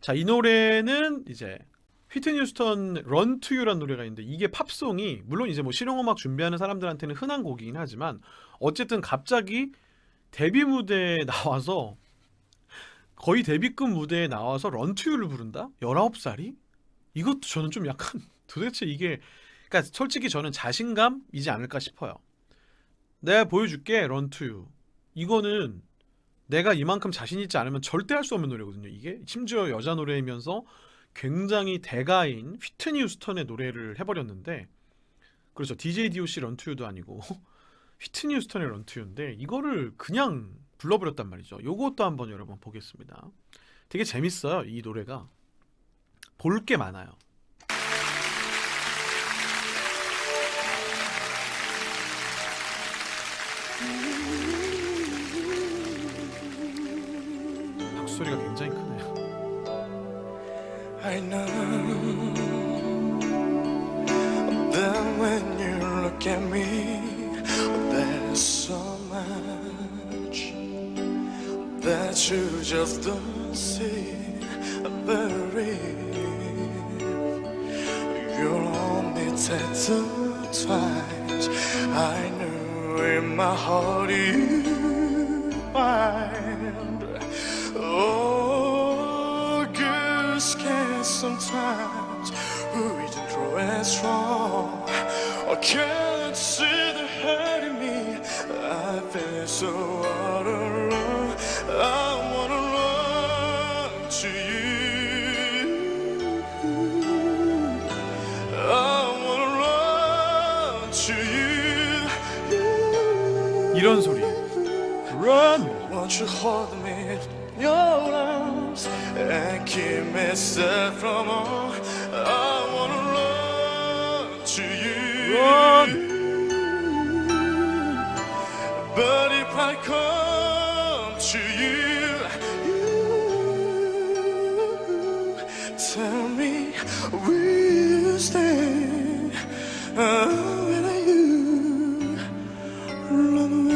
자, 이 노래는 이제 휘트니 휴스턴 런 투 유라는 노래가 있는데, 이게 팝송이 물론 이제 뭐 실용음악 준비하는 사람들한테는 흔한 곡이긴 하지만 어쨌든 갑자기 데뷔 무대에 나와서, 거의 데뷔급 무대에 나와서 런 투 유를 부른다? 19살이? 이것도 저는 좀 약간 도대체 이게, 그러니까 솔직히 저는 자신감이지 않을까 싶어요. 내가 보여줄게 런 투 유. 이거는 내가 이만큼 자신 있지 않으면 절대 할 수 없는 노래거든요. 이게 심지어 여자 노래이면서 굉장히 대가인 휘트니 휴스턴의 노래를 해버렸는데, 그렇죠, DJ DOC 런투유도 아니고 휘트니 휴스턴의 런투유인데 이거를 그냥 불러버렸단 말이죠. 요것도 한번 여러분 보겠습니다. 되게 재밌어요. 이 노래가 볼 게 많아요. 박소리가 굉장히 크네요. I know that when you look at me, there's so much that you just don't see. There is, you'll only tattoo twice. I knew in my heart you find. Oh, girls can sometimes reach and grow as strong. I can't see the hurt in me. I feel so all alone. I wanna run to you. I wanna run to you. 이런 소리. Run! Won't you hold me in your arms and keep me safe from all? I wanna run to you. Run! But if I come to you, tell me, will you stay? Will you run away?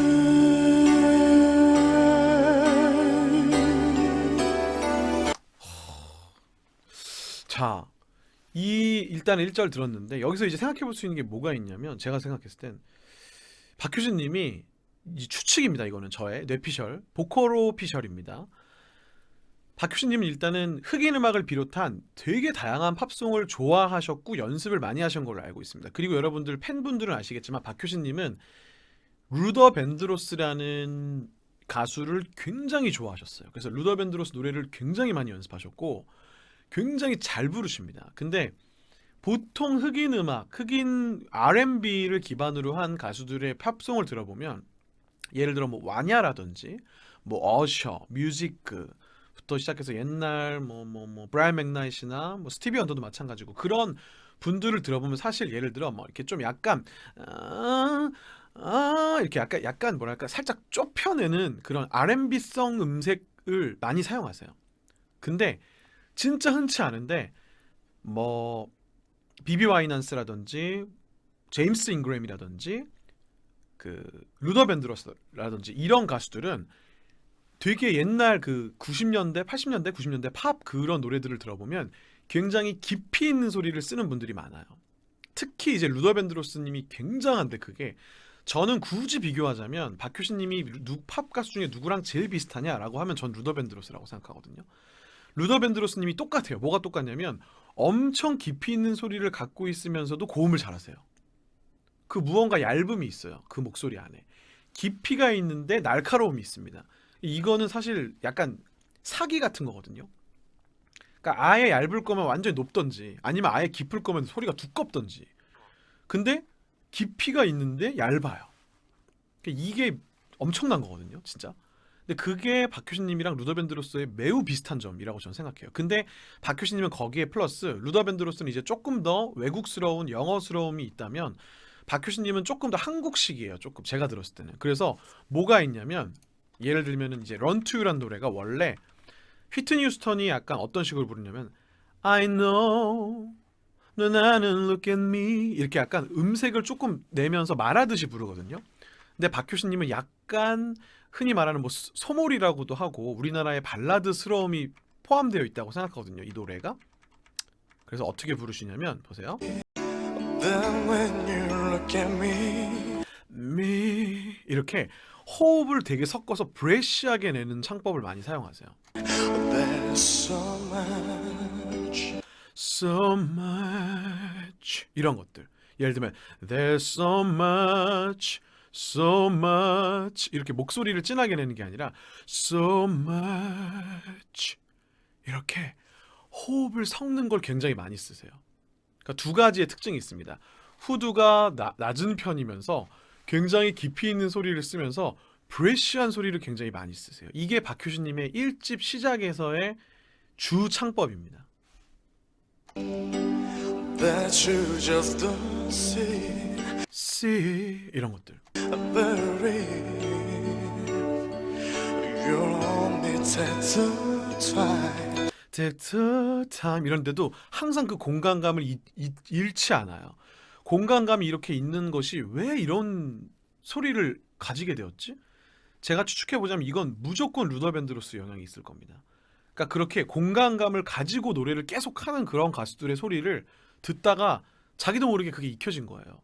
자, 일단 1절 들었는데 여기서 이제 생각해 볼 수 있는 게 뭐가 있냐면, 제가 생각했을 땐 박효신 님이, 이 추측입니다. 이거는 저의 뇌피셜, 보컬로 피셜입니다. 박효신 님은 일단은 흑인 음악을 비롯한 되게 다양한 팝송을 좋아하셨고 연습을 많이 하신 걸로 알고 있습니다. 그리고 여러분들 팬분들은 아시겠지만 박효신 님은 루더 벤드로스라는 가수를 굉장히 좋아하셨어요. 그래서 루더 벤드로스 노래를 굉장히 많이 연습하셨고 굉장히 잘 부르십니다. 근데 보통 흑인 음악, 흑인 R&B를 기반으로 한 가수들의 팝송을 들어보면, 예를 들어 뭐 와냐라든지 뭐 어셔, 뮤직부터 시작해서 옛날 뭐 브라이언 맥나이트나 뭐 스티비 원더도 마찬가지고, 그런 분들을 들어보면 사실 예를 들어 뭐 이렇게 좀 약간 이렇게 약간 뭐랄까 살짝 좁혀내는 그런 R&B성 음색을 많이 사용하세요. 근데 진짜 흔치 않은데 뭐 비비 와이넌스라든지 제임스 잉그램이라든지 그 루더 밴드로스라든지 이런 가수들은 되게 옛날 그 90년대, 80년대, 90년대 팝 그런 노래들을 들어보면 굉장히 깊이 있는 소리를 쓰는 분들이 많아요. 특히 이제 루더 밴드로스님이 굉장한데, 그게 저는 굳이 비교하자면 박효신님이 팝 가수 중에 누구랑 제일 비슷하냐라고 하면 전 루더 밴드로스라고 생각하거든요. 루더 밴드로스님이 똑같아요. 뭐가 똑같냐면 엄청 깊이 있는 소리를 갖고 있으면서도 고음을 잘하세요. 그 무언가 얇음이 있어요. 그 목소리 안에 깊이가 있는데 날카로움이 있습니다. 이거는 사실 약간 사기 같은 거거든요. 그러니까 아예 얇을 거면 완전히 높던지, 아니면 아예 깊을 거면 소리가 두껍던지. 근데 깊이가 있는데 얇아요. 이게 엄청난 거거든요, 진짜. 근데 그게 박효신님이랑 루더 밴드로스의 매우 비슷한 점이라고 저는 생각해요. 근데 박효신님은 거기에 플러스, 루더 밴드로스는 이제 조금 더 외국스러운 영어스러움이 있다면 박효신님은 조금 더 한국식이에요. 조금 제가 들었을 때는. 그래서 뭐가 있냐면, 예를 들면은 이제 Run to You라는 노래가 원래 휘트니 휴스턴이 약간 어떤 식으로 부르냐면 I know 나는 look at me 이렇게 약간 음색을 조금 내면서 말하듯이 부르거든요. 근데 박효신님은 약간 흔히 말하는 뭐 소몰이라고도 하고 우리나라의 발라드스러움이 포함되어 있다고 생각하거든요, 이 노래가. 그래서 어떻게 부르시냐면 보세요. Then when you look at me, me 이렇게 호흡을 되게 섞어서 브레쉬하게 내는 창법을 많이 사용하세요. there's so much. So much 이런 것들. 예를 들면 There's so much, so much 이렇게 목소리를 진하게 내는 게 아니라 So much 이렇게 호흡을 섞는 걸 굉장히 많이 쓰세요. 그러니까 두 가지의 특징이 있습니다. 후두가 낮은 편이면서 굉장히 깊이 있는 소리를 쓰면서 브레쉬한 소리를 굉장히 많이 쓰세요. 이게 박효신님의 1집 시작에서의 주 창법입니다. That you just don't see. See 이런 것들. You're only tattooed twice. Take time 이런데도 항상 그 공간감을 잃지 않아요. 공간감이 이렇게 있는 것이 왜 이런 소리를 가지게 되었지? 제가 추측해보자면 이건 무조건 루더 밴드로스 영향이 있을 겁니다. 그러니까 그렇게 공간감을 가지고 노래를 계속하는 그런 가수들의 소리를 듣다가 자기도 모르게 그게 익혀진 거예요.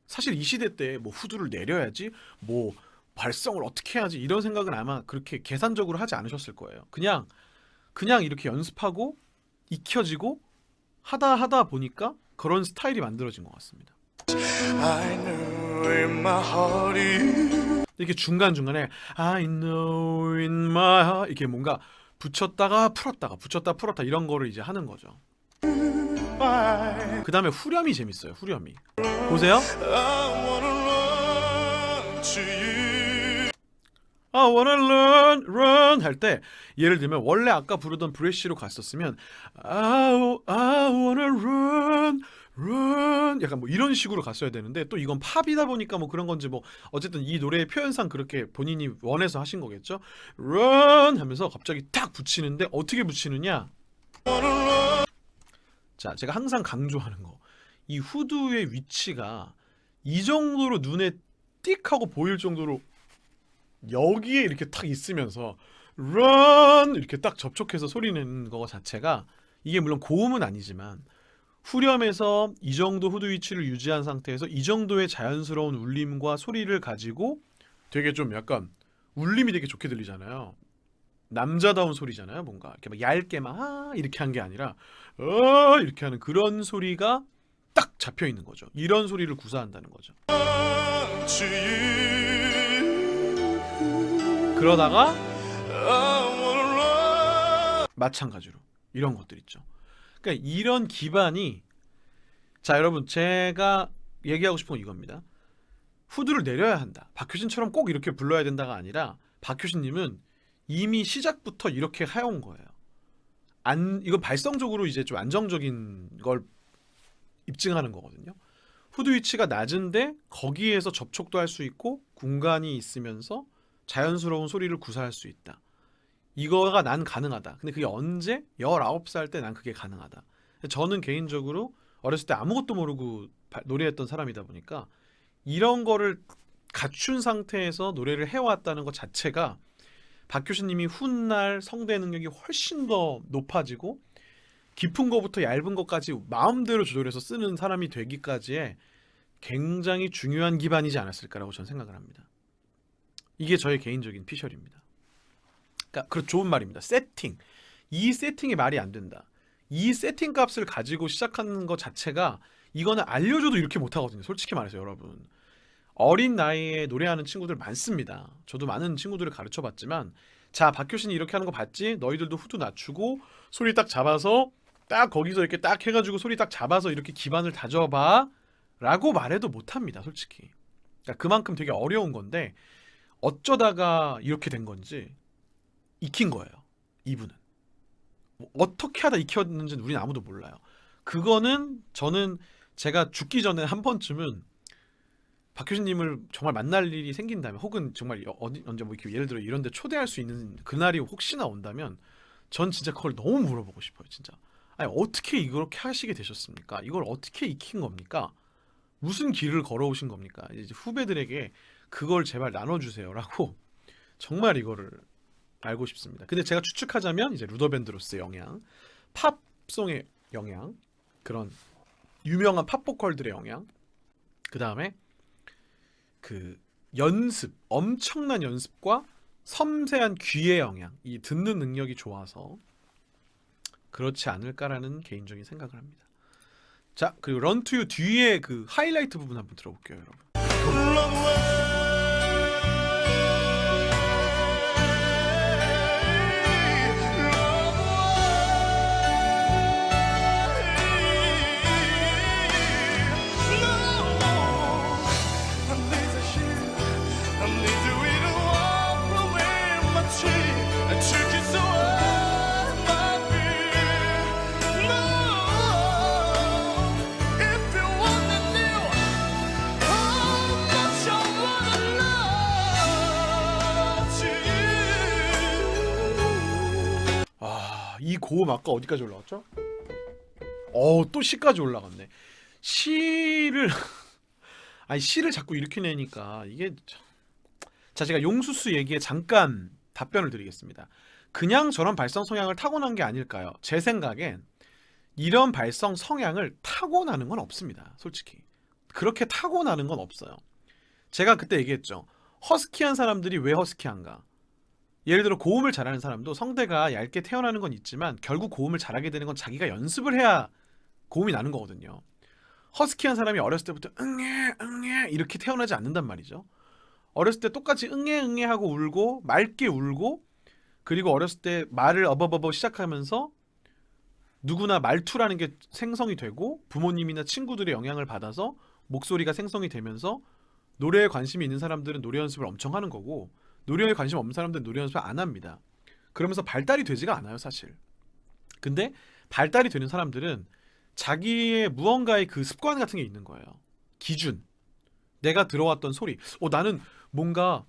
사실 이 시대 때 뭐 후두를 내려야지, 뭐 발성을 어떻게 해야지 이런 생각은 아마 그렇게 계산적으로 하지 않으셨을 거예요. 그냥 이렇게 연습하고 익혀지고 하다 보니까 그런 스타일이 만들어진 것 같습니다. I knew in my heart you. 이렇게 중간중간에 I know in my heart 이렇게 뭔가 붙였다가 풀었다가 붙였다 풀었다 이런 거를 이제 하는 거죠. 그 다음에 후렴이 재밌어요. 후렴이 보세요. I wanna run to you. I wanna run 할 때 예를 들면 원래 아까 부르던 브레쉬로 갔었으면 I wanna run 약간 뭐 이런 식으로 갔어야 되는데 또 이건 팝이다 보니까 뭐 그런 건지 뭐 어쨌든 이 노래의 표현상 그렇게 본인이 원해서 하신 거겠죠. run 하면서 갑자기 딱 붙이는데 어떻게 붙이느냐. 자, 제가 항상 강조하는 거. 이 후두의 위치가 이 정도로 눈에 띡 하고 보일 정도로 여기에 이렇게 탁 있으면서 run 이렇게 딱 접촉해서 소리 내는 거 자체가 이게 물론 고음은 아니지만 후렴에서 이 정도 후두 위치를 유지한 상태에서 이 정도의 자연스러운 울림과 소리를 가지고 되게 좀 약간 울림이 되게 좋게 들리잖아요. 남자다운 소리잖아요. 뭔가 이렇게 막 얇게 막 이렇게 한 게 아니라 이렇게 하는 그런 소리가 딱 잡혀 있는 거죠. 이런 소리를 구사한다는 거죠. To you. 그러다가 I wanna run. 마찬가지로 이런 것들 있죠. 그러니까 이런 기반이 자 여러분 제가 얘기하고 싶은 건 이겁니다. 후두를 내려야 한다. 박효신처럼 꼭 이렇게 불러야 된다가 아니라 박효신님은 이미 시작부터 이렇게 해온 거예요. 이건 발성적으로 이제 좀 안정적인 걸 입증하는 거거든요. 후두 위치가 낮은데 거기에서 접촉도 할 수 있고 공간이 있으면서 자연스러운 소리를 구사할 수 있다. 이거가 난 가능하다. 근데 그게 언제? 19살 때 난 그게 가능하다. 저는 개인적으로 어렸을 때 아무것도 모르고 노래했던 사람이다 보니까 이런 거를 갖춘 상태에서 노래를 해왔다는 것 자체가 박효신님이 훗날 성대 능력이 훨씬 더 높아지고 깊은 거부터 얇은 것까지 마음대로 조절해서 쓰는 사람이 되기까지의 굉장히 중요한 기반이지 않았을까라고 저는 생각을 합니다. 이게 저의 개인적인 피셜입니다. 그러니까 그 좋은 말입니다. 세팅. 이 세팅이 말이 안 된다. 이 세팅 값을 가지고 시작하는 것 자체가 이거는 알려줘도 이렇게 못하거든요. 솔직히 말해서 여러분. 어린 나이에 노래하는 친구들 많습니다. 저도 많은 친구들을 가르쳐봤지만 자 박효신이 이렇게 하는 거 봤지? 너희들도 후두 낮추고 소리 딱 잡아서 딱 거기서 이렇게 딱 해가지고 소리 딱 잡아서 이렇게 기반을 다져봐 라고 말해도 못합니다. 솔직히. 그러니까 그만큼 되게 어려운 건데 어쩌다가 이렇게 된 건지 익힌 거예요. 이분은. 뭐 어떻게 하다 익혔는지는 우리는 아무도 몰라요. 그거는 저는 제가 죽기 전에 한 번쯤은 박효신님을 정말 만날 일이 생긴다면 혹은 정말 언제 뭐 이렇게 예를 들어 이런 데 초대할 수 있는 그날이 혹시나 온다면 전 진짜 그걸 너무 물어보고 싶어요. 진짜 아니 어떻게 이렇게 하시게 되셨습니까? 이걸 어떻게 익힌 겁니까? 무슨 길을 걸어오신 겁니까? 이제 후배들에게 그걸 제발 나눠주세요라고 정말 이거를 알고 싶습니다. 근데 제가 추측하자면 이제 루더 밴드로스의 영향, 팝송의 영향, 그런 유명한 팝 보컬들의 영향, 그 다음에 그 연습, 엄청난 연습과 섬세한 귀의 영향, 이 듣는 능력이 좋아서 그렇지 않을까라는 개인적인 생각을 합니다. 자, 그리고 런 투 유 뒤에 그 하이라이트 부분 한번 들어볼게요, 여러분. Run away. 이 고음 아까 어디까지 올라갔죠? 또 C까지 올라갔네. C를 아니 C를 자꾸 이렇게 내니까 이게 자, 제가 용수수 얘기에 잠깐 답변을 드리겠습니다. 그냥 저런 발성 성향을 타고난 게 아닐까요? 제 생각엔 이런 발성 성향을 타고나는 건 없습니다. 솔직히 그렇게 타고나는 건 없어요. 제가 그때 얘기했죠. 허스키한 사람들이 왜 허스키한가? 예를 들어 고음을 잘하는 사람도 성대가 얇게 태어나는 건 있지만 결국 고음을 잘하게 되는 건 자기가 연습을 해야 고음이 나는 거거든요. 허스키한 사람이 어렸을 때부터 응애 응애 이렇게 태어나지 않는단 말이죠. 어렸을 때 똑같이 응애 응애 하고 울고 맑게 울고, 그리고 어렸을 때 말을 어버버버 시작하면서 누구나 말투라는 게 생성이 되고 부모님이나 친구들의 영향을 받아서 목소리가 생성이 되면서 노래에 관심이 있는 사람들은 노래 연습을 엄청 하는 거고, 노래에 관심 없는 사람들은 노래 연습을 안 합니다. 그러면서 발달이 되지가 않아요, 사실. 근데 발달이 되는 사람들은 자기의 무언가의 그 습관 같은 게 있는 거예요. 기준. 내가 들어왔던 소리. 나는 뭔가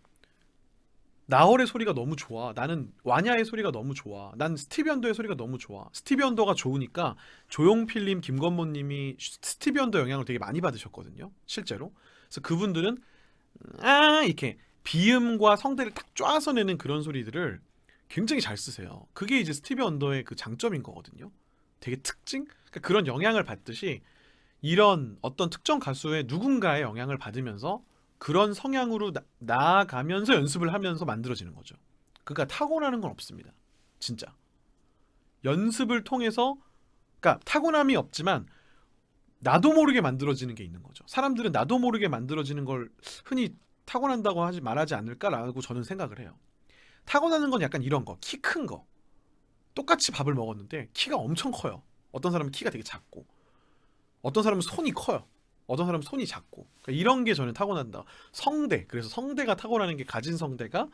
나얼의 소리가 너무 좋아. 나는 와냐의 소리가 너무 좋아. 난 스티비 언더의 소리가 너무 좋아. 스티비 언더가 좋으니까 조용필님, 김건모님이 스티비 언더 영향을 되게 많이 받으셨거든요, 실제로. 그래서 그분들은 이렇게 비음과 성대를 딱 쪼아서 내는 그런 소리들을 굉장히 잘 쓰세요. 그게 이제 스티비 언더의 그 장점인 거거든요. 되게 특징? 그러니까 그런 영향을 받듯이 이런 어떤 특정 가수의 누군가의 영향을 받으면서 그런 성향으로 나아가면서 연습을 하면서 만들어지는 거죠. 그러니까 타고나는 건 없습니다. 진짜. 연습을 통해서, 그러니까 타고남이 없지만 나도 모르게 만들어지는 게 있는 거죠. 사람들은 나도 모르게 만들어지는 걸 흔히 타고난다고 말하지 않을까라고 저는 생각을 해요. 타고나는 건 약간 이런 거, 키 큰 거. 똑같이 밥을 먹었는데 키가 엄청 커요. 어떤 사람은 키가 되게 작고, 어떤 사람은 손이 커요. 어떤 사람은 손이 작고. 그러니까 이런 게 저는 타고난다. 성대. 그래서 성대가 타고나는 게 가진 성대가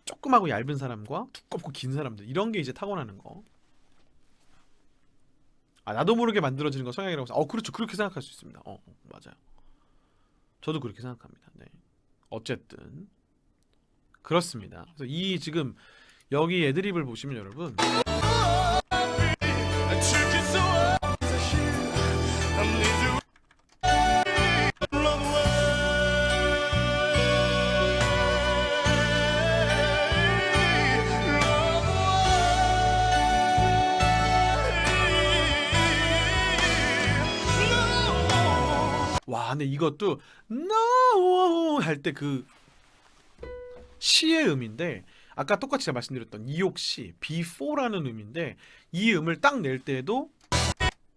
조그마고 얇은 사람과 두껍고 긴 사람들. 이런 게 이제 타고나는 거. 나도 모르게 만들어지는 거 성향이라고 해서 그렇죠. 그렇게 생각할 수 있습니다. 맞아요. 저도 그렇게 생각합니다. 네. 어쨌든 그렇습니다. 그래서 이 지금 여기 애드립을 보시면 여러분 와, 근데 이것도 no 할 때 그 C의 음인데, 아까 똑같이 제가 말씀드렸던 2옥 C, B4라는 음인데, 이 음을 딱 낼 때도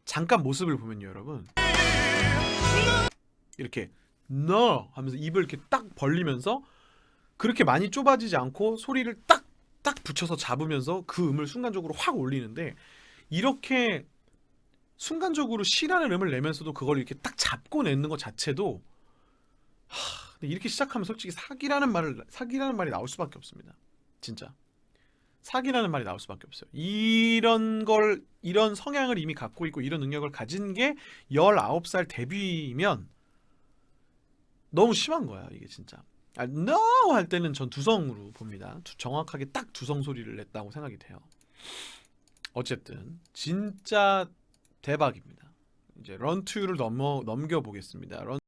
잠깐 모습을 보면요, 여러분. 이렇게 no 하면서 입을 이렇게 딱 벌리면서 그렇게 많이 좁아지지 않고 소리를 딱 붙여서 잡으면서 그 음을 순간적으로 확 올리는데, 이렇게 순간적으로 C라는 음을 내면서도 그걸 이렇게 딱 잡고 내는 것 자체도 근데 이렇게 시작하면 솔직히 사기라는 말이 나올 수밖에 없습니다. 진짜 사기라는 말이 나올 수밖에 없어요. 이런 성향을 이미 갖고 있고 이런 능력을 가진 게 19살 데뷔면 너무 심한 거야, 이게 진짜. no 할 때는 전 두성으로 봅니다. 정확하게 딱 두성 소리를 냈다고 생각이 돼요. 어쨌든 진짜 대박입니다. 이제 런2를 넘겨 보겠습니다.